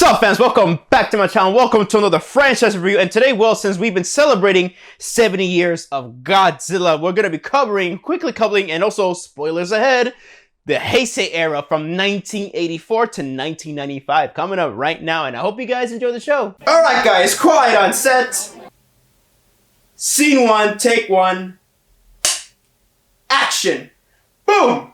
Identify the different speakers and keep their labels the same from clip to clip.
Speaker 1: What's up, fans? Welcome back to my channel. Welcome to another franchise review. And today, well, since we've been celebrating 70 years of Godzilla, we're going to be quickly covering, and also spoilers ahead, the Heisei-Era from 1984 to 1995 coming up right now. And I hope you guys enjoy the show. All right, guys, quiet on set. Scene one, take one. Action. Boom.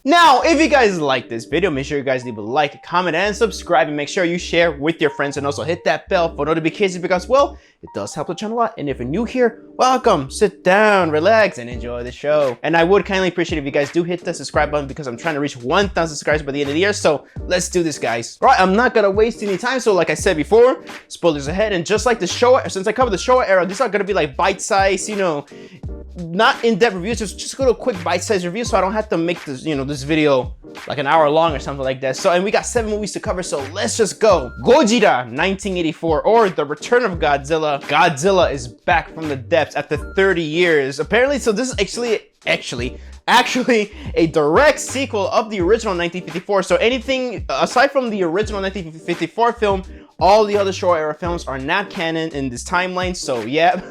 Speaker 1: Now, if you guys like this video, make sure you guys leave a like, comment, and subscribe, and make sure you share with your friends, and also hit that bell for notifications because, well, it does help the channel a lot. And if you're new here, welcome, sit down, relax, and enjoy the show. And I would kindly appreciate if you guys do hit the subscribe button because I'm trying to reach 1,000 subscribers by the end of the year, so let's do this, guys. All right, I'm not gonna waste any time, so like I said before, spoilers ahead, and just like the show, since I covered the Showa era, these are gonna be like bite-sized, you know, not in-depth reviews, just go to a quick bite-sized review so I don't have to make this, you know, this video like an hour long or something like that. So, and we got 7 movies to cover, so let's just go. Godzilla 1984, or The Return of Godzilla. Godzilla is back from the depths after 30 years. Apparently, so this is actually a direct sequel of the original 1954. So anything aside from the original 1954 film, all the other Showa era films are not canon in this timeline, so yeah.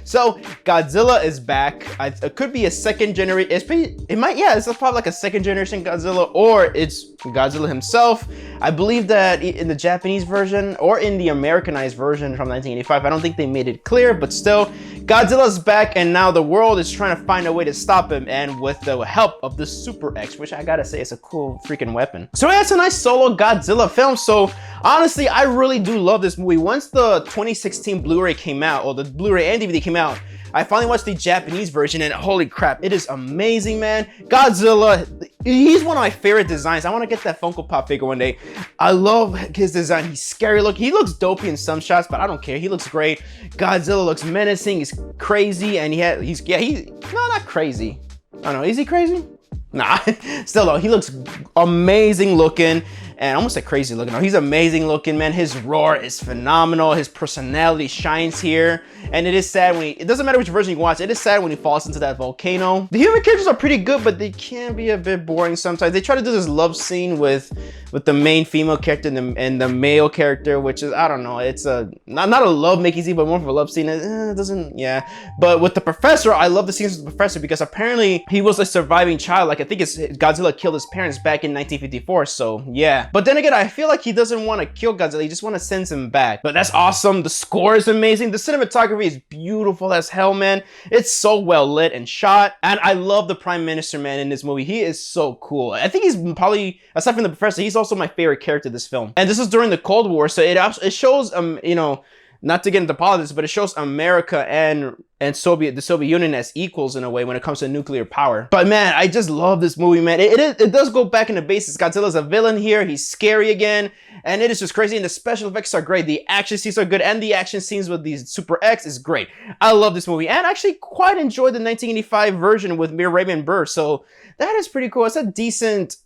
Speaker 1: So Godzilla is back. It could be a second generation. It's probably like a second generation Godzilla, or it's Godzilla himself. I believe that in the Japanese version or in the Americanized version from 1985, I don't think they made it clear, but still, Godzilla's back, and now the world is trying to find a way to stop him, and with the help of the Super X, which I gotta say is a cool freaking weapon. So yeah, it's a nice solo Godzilla film. So honestly, I really do love this movie. Once the 2016 Blu-ray came out, or the Blu-ray and DVD came out, I finally watched the Japanese version, and holy crap, it is amazing, man. Godzilla, he's one of my favorite designs. I want to get that Funko Pop figure one day. I love his design. He's scary look. He looks dopey in some shots, but I don't care. He looks great. Godzilla looks menacing. He's crazy, and not crazy. I don't know. Is he crazy? Nah, still though, he looks amazing looking, and almost like crazy looking. No, he's amazing looking, man. His roar is phenomenal. His personality shines here, and it is sad when it doesn't matter which version you watch, it is sad when he falls into that volcano. The human characters are pretty good, but they can be a bit boring sometimes. They try to do this love scene with the main female character and the male character, which is, I don't know, it's not a love making scene, but more of a love scene. It doesn't, yeah. But with the professor, I love the scenes with the professor because apparently he was a surviving child. Like, I think Godzilla killed his parents back in 1954, so yeah. But then again, I feel like he doesn't want to kill Godzilla, he just want to send him back. But that's awesome. The score is amazing. The cinematography is beautiful as hell, man. It's so well lit and shot. And I love the Prime Minister, man, in this movie. He is so cool. I think he's probably, aside from the professor, he's also my favorite character in this film. And this is during the Cold War, so it shows, you know, not to get into politics, but it shows America and the Soviet Union as equals in a way when it comes to nuclear power. But man, I just love this movie, man. It does go back in the basics. Godzilla's a villain here. He's scary again, and it is just crazy. And the special effects are great. The action scenes are good, and the action scenes with these Super X is great. I love this movie, and I actually quite enjoyed the 1985 version with Raymond Burr. So that is pretty cool. It's a decent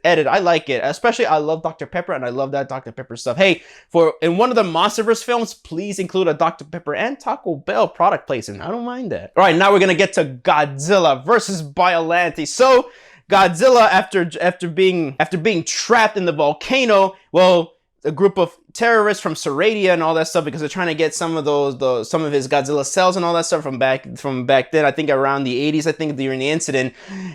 Speaker 1: edit. I like it. Especially, I love Dr. Pepper, and I love that Dr. Pepper stuff. Hey, in one of the MonsterVerse films, please include a Dr. Pepper and Taco Bell product placement. I don't mind that. All right, now we're gonna get to Godzilla versus Biollante. So Godzilla, after being trapped in the volcano, well, a group of terrorists from Seradia and all that stuff, because they're trying to get some of his Godzilla cells and all that stuff from back then, I think around the 80s, I think, during the incident,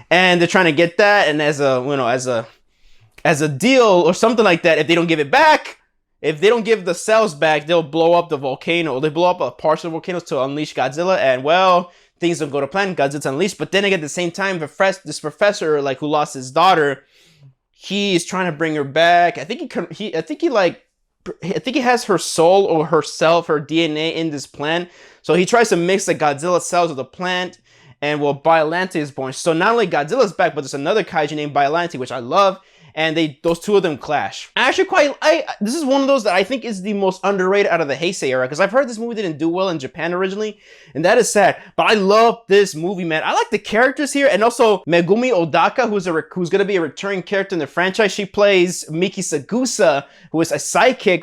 Speaker 1: and they're trying to get that, and as a deal or something like that, if they don't give it back, if they don't give the cells back, they'll blow up the volcano. They blow up a partial of volcanoes to unleash Godzilla, and well, things don't go to plan. Godzilla's unleashed. But then again, at the same time, this professor, like, who lost his daughter, he's trying to bring her back. I think he has her soul or herself, her DNA in this plant. So he tries to mix the Godzilla cells with the plant, and well, Biollante is born. So not only Godzilla's back, but there's another kaiju named Biollante, which I love. And those two of them clash. I actually this is one of those that I think is the most underrated out of the Heisei era, because I've heard this movie didn't do well in Japan originally, and that is sad. But I love this movie, man. I like the characters here, and also Megumi Odaka, who's gonna be a returning character in the franchise. She plays Miki Sagusa, who is a sidekick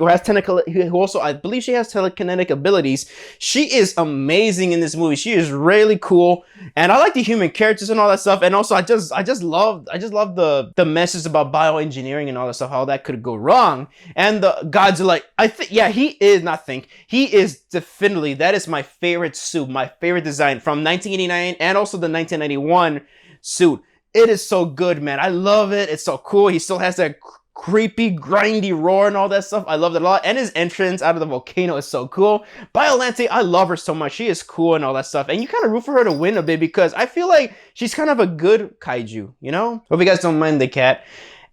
Speaker 1: who also, I believe, she has telekinetic abilities. She is amazing in this movie. She is really cool, and I like the human characters and all that stuff. And also, I just love the message about bioengineering and all that stuff, how that could go wrong. And the Godzilla, I think, yeah, he is definitely, that is my favorite suit, my favorite design from 1989 and also the 1991 suit. It is so good, man. I love it. It's so cool. He still has that creepy, grindy roar and all that stuff. I love it a lot. And his entrance out of the volcano is so cool. Biollante, I love her so much. She is cool and all that stuff. And you kind of root for her to win a bit because I feel like she's kind of a good kaiju, you know? Hope you guys don't mind the cat.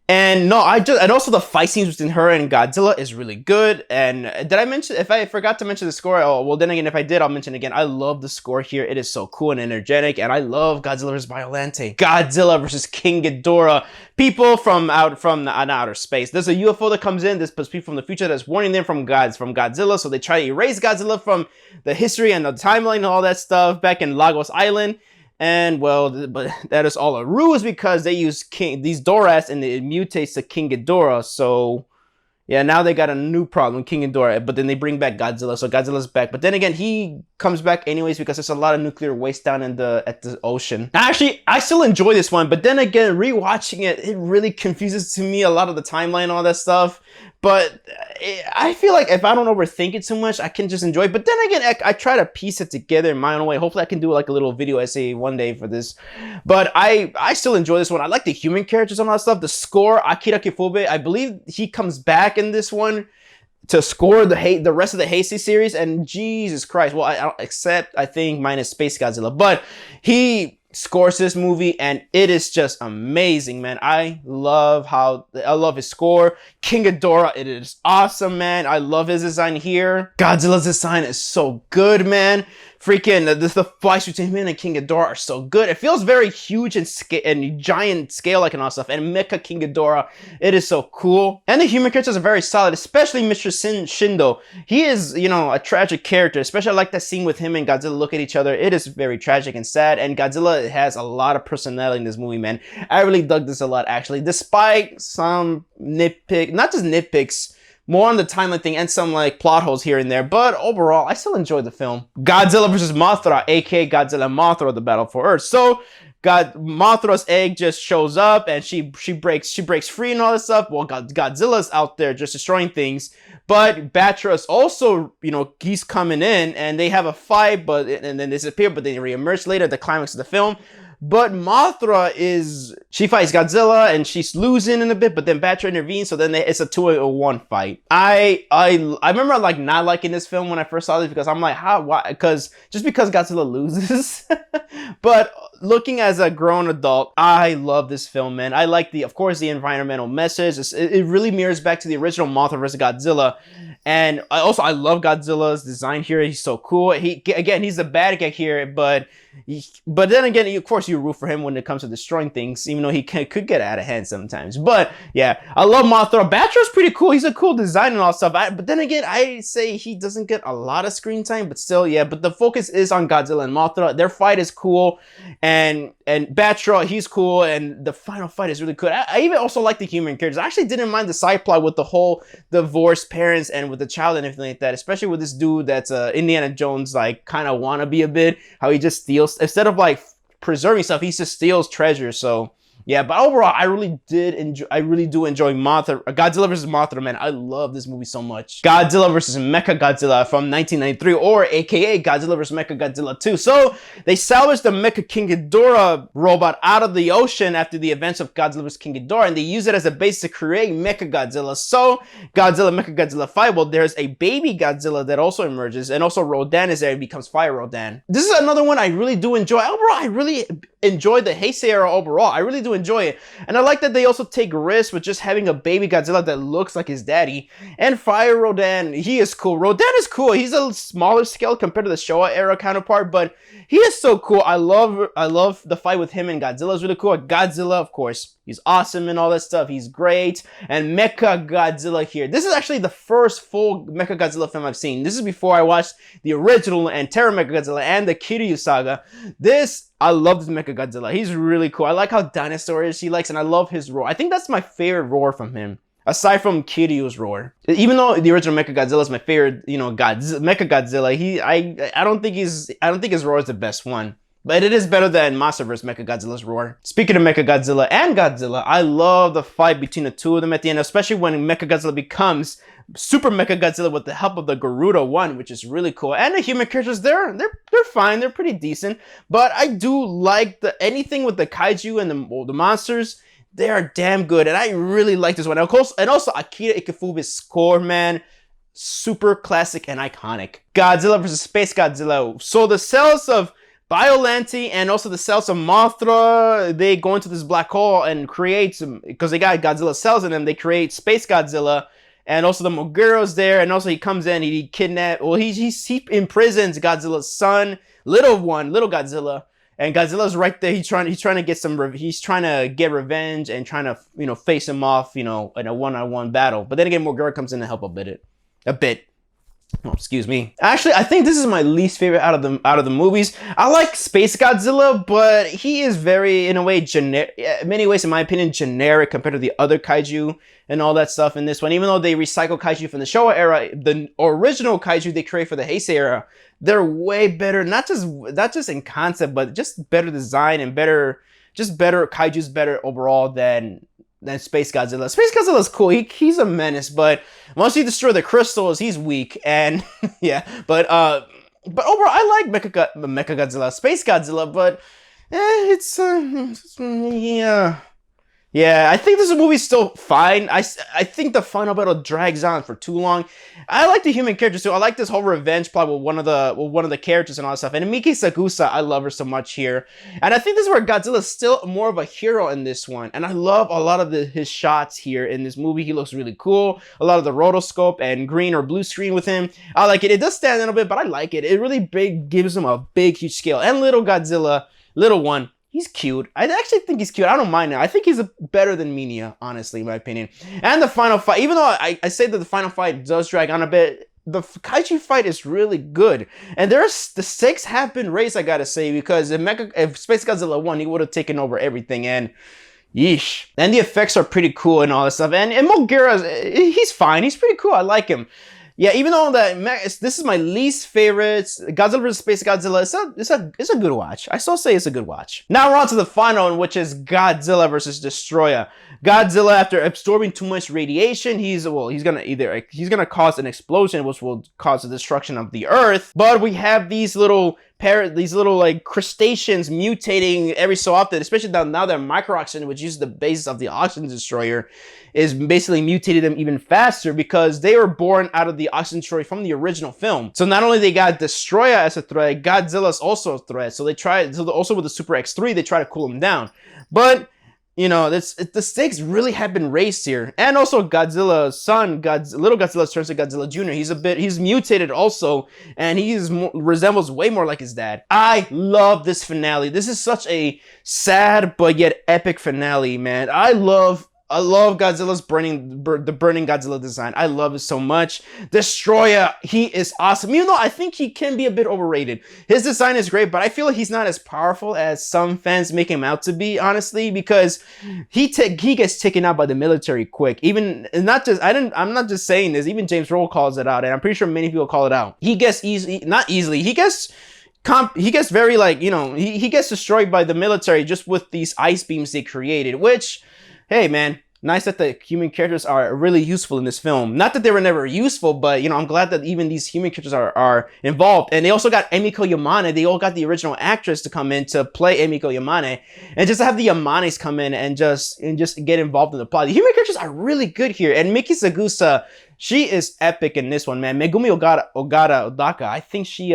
Speaker 1: And no, and also the fight scenes between her and Godzilla is really good. And did I mention, if I forgot to mention the score, oh, well then again, if I did, I'll mention again. I love the score here. It is so cool and energetic. And I love Godzilla vs. Biollante. Godzilla versus King Ghidorah. People from outer space. There's a UFO that comes in. There's people from the future that's warning them from Godzilla. So they try to erase Godzilla from the history and the timeline and all that stuff back in Lagos Island. And well, but that is all a ruse because they use these Doras and it mutates to King Ghidorah. So yeah, now they got a new problem, King Ghidorah. But then they bring back Godzilla, so Godzilla's back. But then again, he comes back anyways because there's a lot of nuclear waste down in at the ocean. Actually, I still enjoy this one, but then again, rewatching it, it really confuses to me a lot of the timeline and all that stuff. But I feel like if I don't overthink it too much, I can just enjoy it. But then again, I try to piece it together in my own way. Hopefully I can do like a little video essay one day for this. But I still enjoy this one. I like the human characters and all that stuff. The score, Akira Kifube, I believe he comes back in this one to score the rest of the Heisei series. And Jesus Christ, well, except I think minus Space Godzilla. But he scores this movie and it is just amazing, man. I love his score. King Ghidorah, it is awesome, man. I love his design here. Godzilla's design is so good, man. Freaking the fights between him and King Ghidorah are so good. It feels very huge and giant scale like and all stuff. And Mecha King Ghidorah, it is so cool. And the human characters are very solid, especially Mr. Shindo. He is, you know, a tragic character. Especially I like that scene with him and Godzilla look at each other. It is very tragic and sad. And Godzilla has a lot of personality in this movie, man. I really dug this a lot, actually. Despite some not just nitpicks, more on the timeline thing and some like plot holes here and there, but overall I still enjoyed the film. Godzilla versus Mothra, aka Godzilla and Mothra, the battle for Earth. So Mothra's egg just shows up and she breaks free and all this stuff. Well, Godzilla's out there just destroying things, but Batra's also, you know, he's coming in and they have a fight, and then disappear, but they reemerge later at the climax of the film. But Mothra she fights Godzilla and she's losing in a bit, but then Batra intervenes, so then it's a 2-1 fight. I remember like not liking this film when I first saw this because I'm like, why? Because Godzilla loses. But looking as a grown adult, I love this film, man. I like of course, the environmental message. It really mirrors back to the original Mothra vs. Godzilla. And I love Godzilla's design here. He's so cool. He's the bad guy here, but then again, of course, you root for him when it comes to destroying things, even though he could get out of hand sometimes. But yeah, I love Mothra. Batra's pretty cool. He's a cool design and all stuff. But then again, I say he doesn't get a lot of screen time, but still, yeah. But the focus is on Godzilla and Mothra. Their fight is cool, and Batra, he's cool, and the final fight is really cool. I even also like the human characters. I actually didn't mind the side plot with the whole divorced parents and with the child and everything like that, especially with this dude that's Indiana Jones, like kind of wannabe a bit, how he just steals, instead of like preserving stuff, he just steals treasure. So yeah, but overall, I really do enjoy Godzilla vs. Mothra, man. I love this movie so much. Godzilla vs. Mecha Godzilla from 1993, or aka Godzilla vs. Mecha Godzilla 2. So they salvaged the Mecha King Ghidorah robot out of the ocean after the events of Godzilla vs. King Ghidorah, and they use it as a base to create Mecha Godzilla. So Godzilla Mecha Godzilla 5, well, there's a baby Godzilla that also emerges, and also Rodan is there and becomes Fire Rodan. This is another one I really do enjoy. Overall, I really enjoy the Heisei-Era overall. I really do enjoy it. And I like that they also take risks with just having a baby Godzilla that looks like his daddy. And Fire Rodan, he is cool. Rodan is cool. He's a smaller scale compared to the Showa era counterpart, but he is so cool. I love the fight with him and Godzilla is really cool. Godzilla, of course, he's awesome and all that stuff. He's great. And Mecha Godzilla here. This is actually the first full Mecha Godzilla film I've seen. This is before I watched the original and Terra Mecha Godzilla and the Kiryu saga. I love this Mecha Godzilla. He's really cool. I like how dinosaurs he likes, and I love his roar. I think that's my favorite roar from him, aside from Kiryu's roar. Even though the original Mecha Godzilla is my favorite, you know, Mecha Godzilla, I don't think his roar is the best one. But it is better than Monsterverse Mechagodzilla's roar. Speaking of Mechagodzilla and Godzilla, I love the fight between the two of them at the end, especially when Mechagodzilla becomes Super Mechagodzilla with the help of the Garuda one, which is really cool. And the human characters, they're fine, they're pretty decent. But I do like anything with the kaiju and the monsters. They are damn good, and I really like this one. And also Akira Ikefube's score, man. Super classic and iconic. Godzilla versus Space Godzilla. So the cells of Biollante and also the cells of Mothra, they go into this black hole and create some, because they got Godzilla cells in them, they create Space Godzilla. And also the Moguro's there, and also he comes in, he imprisons Godzilla's son, little Godzilla. And Godzilla's right there. He's trying to get revenge and trying to, face him off, in a one-on-one battle. But then again, Mogura comes in to help a bit. Oh, excuse me. Actually, I think this is my least favorite out of the movies. I like Space Godzilla, but he is very, in a way, generic. In many ways, in my opinion, generic compared to the other kaiju and all that stuff in this one. Even though they recycle kaiju from the Showa era, the original kaiju they create for the Heisei-Era, they're way better. Not just in concept, but just better design and better kaiju's better overall than Space Godzilla. Space Godzilla's cool. He's a menace, but once you destroy the crystals, he's weak. And yeah, but overall, I like Mechagodzilla, Space Godzilla, but yeah, I think this movie's still fine. I think the final battle drags on for too long. I like the human characters too. I like this whole revenge plot with one of the characters and all that stuff. And Miki Sakusa, I love her so much here. And I think this is where Godzilla's still more of a hero in this one. And I love a lot of his shots here in this movie. He looks really cool. A lot of the rotoscope and green or blue screen with him. I like it. It does stand a little bit, but I like it. It really gives him a big, huge scale. And little Godzilla, little one. He's cute. I actually think he's cute. I don't mind it. I think he's better than Minya, honestly, in my opinion. And the final fight, even though I say that the final fight does drag on a bit, the kaiju fight is really good. And the stakes have been raised, I gotta say, because if Space Godzilla won, he would have taken over everything. And yeesh. And the effects are pretty cool and all that stuff. And Mogura, he's fine. He's pretty cool. I like him. Yeah, even though this is my least favorite, Godzilla vs. Space Godzilla, it's a good watch. I still say it's a good watch. Now we're on to the final one, which is Godzilla vs. Destroyer. Godzilla, after absorbing too much radiation, he's gonna cause an explosion, which will cause the destruction of the Earth. But we have these little like crustaceans mutating every so often, especially now that micro-oxygen, which uses the basis of the oxygen destroyer, is basically mutated them even faster because they were born out of the oxygen destroyer from the original film. So not only they got Destroyer as a threat, Godzilla's also a threat. So also with the Super X3, they try to cool him down. But the stakes really have been raised here. And also Godzilla's son, little Godzilla turns to Godzilla Jr. He's mutated also, and resembles way more like his dad. I love this finale. This is such a sad but yet epic finale, man. I love Godzilla's burning Godzilla design. I love it so much. Destroyer, he is awesome. Even though I think he can be a bit overrated. His design is great, but I feel like he's not as powerful as some fans make him out to be, honestly, because he gets taken out by the military quick. I'm not just saying this. Even James Roll calls it out, and I'm pretty sure many people call it out. He gets he gets very he gets destroyed by the military just with these ice beams they created, which, hey man, nice that the human characters are really useful in this film. Not that they were never useful, but I'm glad that even these human characters are involved. And they also got Emiko Yamane. They all got the original actress to come in to play Emiko Yamane, and just to have the Yamanes come in and just get involved in the plot. The human characters are really good here, and Miki Sakusa, she is epic in this one, man. Megumi Odaka, I think she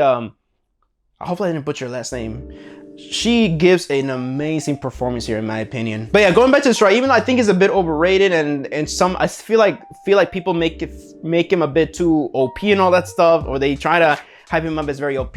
Speaker 1: hopefully I didn't butcher her last name. She gives an amazing performance here, in my opinion. But yeah, going back to Destroyer, even though I think he's a bit overrated, and some I feel like people make him a bit too OP and all that stuff, or they try to hype him up as very OP.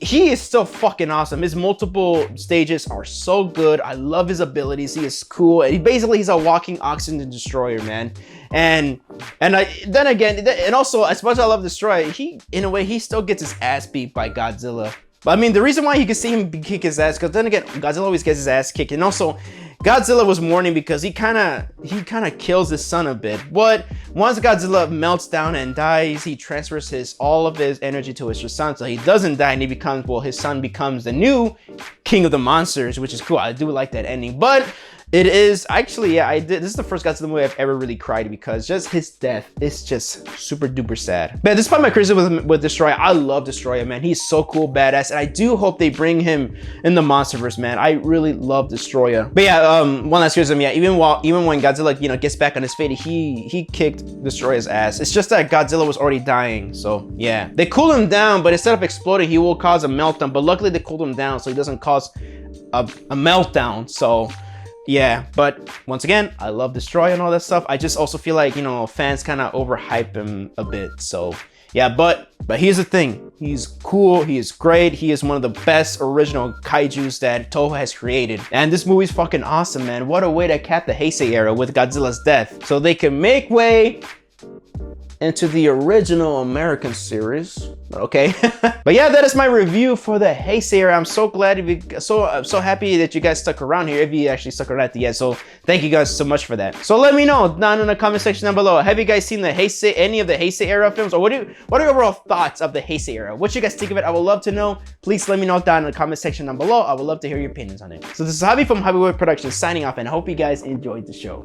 Speaker 1: He is still fucking awesome. His multiple stages are so good. I love his abilities. He is cool. And he's a walking oxygen destroyer, man. And also, as much as I love Destroyer, in a way he still gets his ass beat by Godzilla. But I mean, the reason why you can see him kick his ass, because then again, Godzilla always gets his ass kicked. And also, Godzilla was mourning because he kind of kills his son a bit. But once Godzilla melts down and dies, he transfers all of his energy to his son, so he doesn't die, and he becomes, well, his son becomes the new king of the monsters, which is cool. I do like that ending, but it is actually, yeah, this is the first Godzilla movie I've ever really cried, because just his death is just super duper sad. But despite my criticism with Destroyer, I love Destroyer, man. He's so cool, badass, and I do hope they bring him in the MonsterVerse, man. I really love Destroyer. But yeah, one last criticism, yeah, even when Godzilla, you know, gets back on his feet, he kicked Destroyer's ass. It's just that Godzilla was already dying, so yeah. They cool him down, but instead of exploding, he will cause a meltdown. But luckily they cooled him down so he doesn't cause a meltdown, so yeah. But once again, I love Destroyer and all that stuff. I just also feel like, you know, fans kind of overhype him a bit. So yeah, but here's the thing. He's cool. He is great. He is one of the best original kaijus that Toho has created. And this movie's fucking awesome, man. What a way to cap the Heisei-Era with Godzilla's death, so they can make way into the original American series. Okay. But yeah, that is my review for the Heisei-Era. I'm so glad, I'm so happy that you guys stuck around here, if you actually stuck around at the end. So thank you guys so much for that. So let me know down in the comment section down below. Have you guys seen the any of the Heisei-Era films, or what are your overall thoughts of the Heisei-Era? What you guys think of it? I would love to know. Please let me know down in the comment section down below. I would love to hear your opinions on it. So this is Javi from JAVIWOOD Productions signing off, and I hope you guys enjoyed the show.